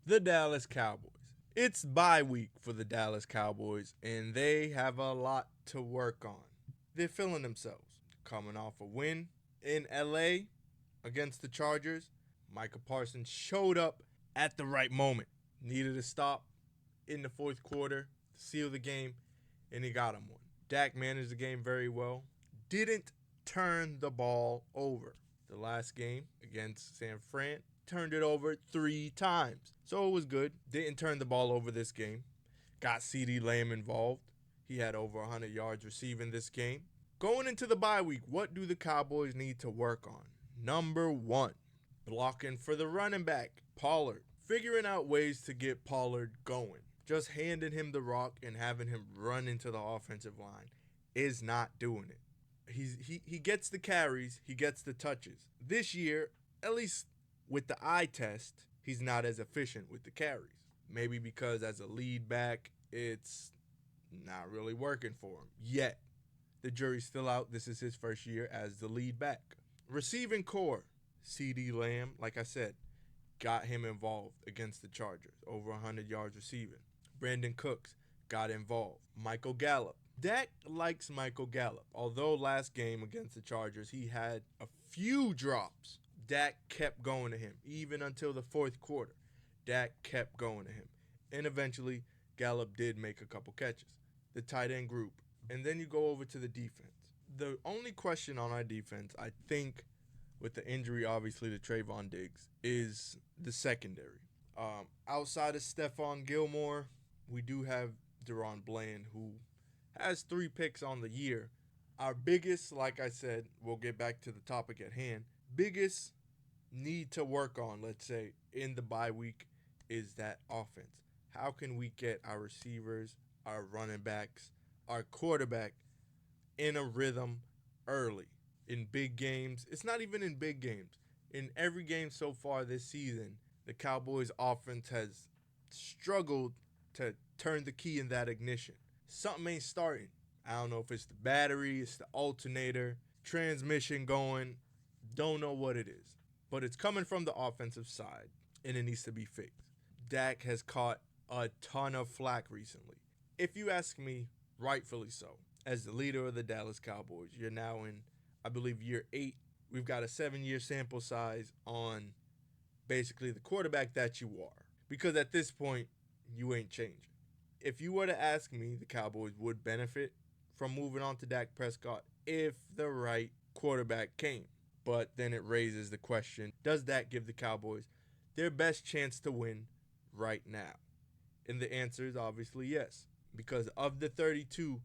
the Dallas Cowboys. It's bye week for the Dallas Cowboys, and they have a lot to work on. They're feeling themselves. Coming off a win in LA against the Chargers, Micah Parsons showed up at the right moment. Needed a stop in the fourth quarter to seal the game, and he got him one. Dak managed the game very well. Didn't turn the ball over. The last game against San Fran, turned it over 3 times. So it was good. Didn't turn the ball over this game. Got CeeDee Lamb involved. He had over 100 yards receiving this game. Going into the bye week, what do the Cowboys need to work on? Number one, blocking for the running back, Pollard. Figuring out ways to get Pollard going. Just handing him the rock and having him run into the offensive line is not doing it. He gets the carries, he gets the touches. This year, at least with the eye test, he's not as efficient with the carries. Maybe because as a lead back, it's not really working for him yet. The jury's still out. This is his first year as the lead back. Receiving core, CeeDee Lamb, like I said, got him involved against the Chargers. Over 100 yards receiving. Brandon Cooks got involved. Michael Gallup. Dak likes Michael Gallup. Although last game against the Chargers, he had a few drops. Dak kept going to him, even until the fourth quarter. Dak kept going to him. And eventually, Gallup did make a couple catches. The tight end group. And then you go over to the defense. The only question on our defense, I think, with the injury, obviously, to Trayvon Diggs, is the secondary. Outside of Stephon Gilmore, we do have Deron Bland, who has 3 picks on the year. Our biggest, like I said, we'll get back to the topic at hand, biggest need to work on, let's say, in the bye week is that offense. How can we get our receivers, our running backs, our quarterback in a rhythm early? In big games, it's not even in big games. In every game so far this season, the Cowboys offense has struggled to turn the key in that ignition. Something ain't starting. I don't know if it's the battery, it's the alternator, transmission going. Don't know what it is. But it's coming from the offensive side, and it needs to be fixed. Dak has caught a ton of flack recently. If you ask me, rightfully so. As the leader of the Dallas Cowboys, you're now in, I believe, year 8. We've got a 7-year sample size on basically the quarterback that you are. Because at this point, you ain't changing. If you were to ask me, the Cowboys would benefit from moving on to Dak Prescott if the right quarterback came. But then it raises the question, does that give the Cowboys their best chance to win right now? And the answer is obviously yes. Because of the 32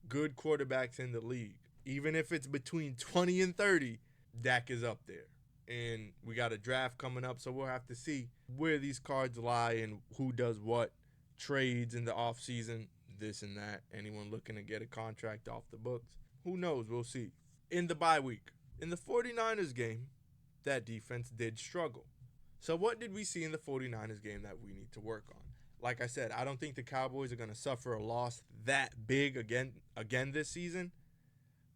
good quarterbacks in the league, even if it's between 20 and 30, Dak is up there. And we got a draft coming up, so we'll have to see where these cards lie and who does what. Trades in the offseason, this and that. Anyone looking to get a contract off the books? Who knows? We'll see. In the bye week, in the 49ers game, that defense did struggle. So what did we see in the 49ers game that we need to work on? Like I said, I don't think the Cowboys are going to suffer a loss that big again this season,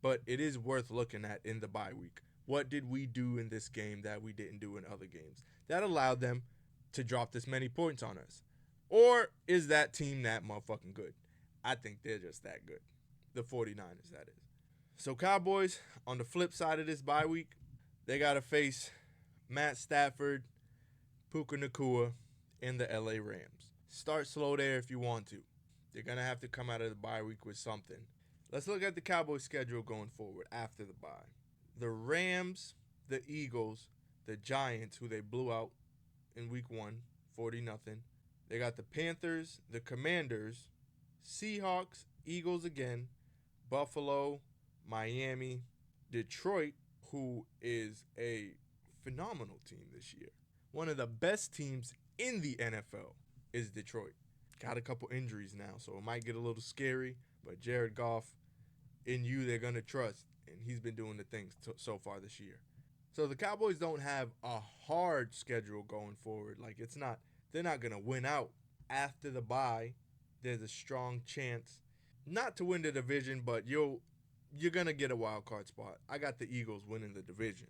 but it is worth looking at in the bye week. What did we do in this game that we didn't do in other games that allowed them to drop this many points on us? Or is that team that motherfucking good? I think they're just that good. The 49ers, that is. So Cowboys, on the flip side of this bye week, they got to face Matt Stafford, Puka Nacua, and the LA Rams. Start slow there if you want to. They're going to have to come out of the bye week with something. Let's look at the Cowboys' schedule going forward after the bye. The Rams, the Eagles, the Giants, who they blew out in week 1, 40-0. They got the Panthers, the Commanders, Seahawks, Eagles again, Buffalo, Miami, Detroit, who is a phenomenal team this year. One of the best teams in the NFL is Detroit. Got a couple injuries now, so it might get a little scary, but Jared Goff, in you, they're going to trust, and he's been doing the things so far this year. So the Cowboys don't have a hard schedule going forward. They're not going to win out. After the bye, there's a strong chance not to win the division, but you're going to get a wild card spot. I got the Eagles winning the division.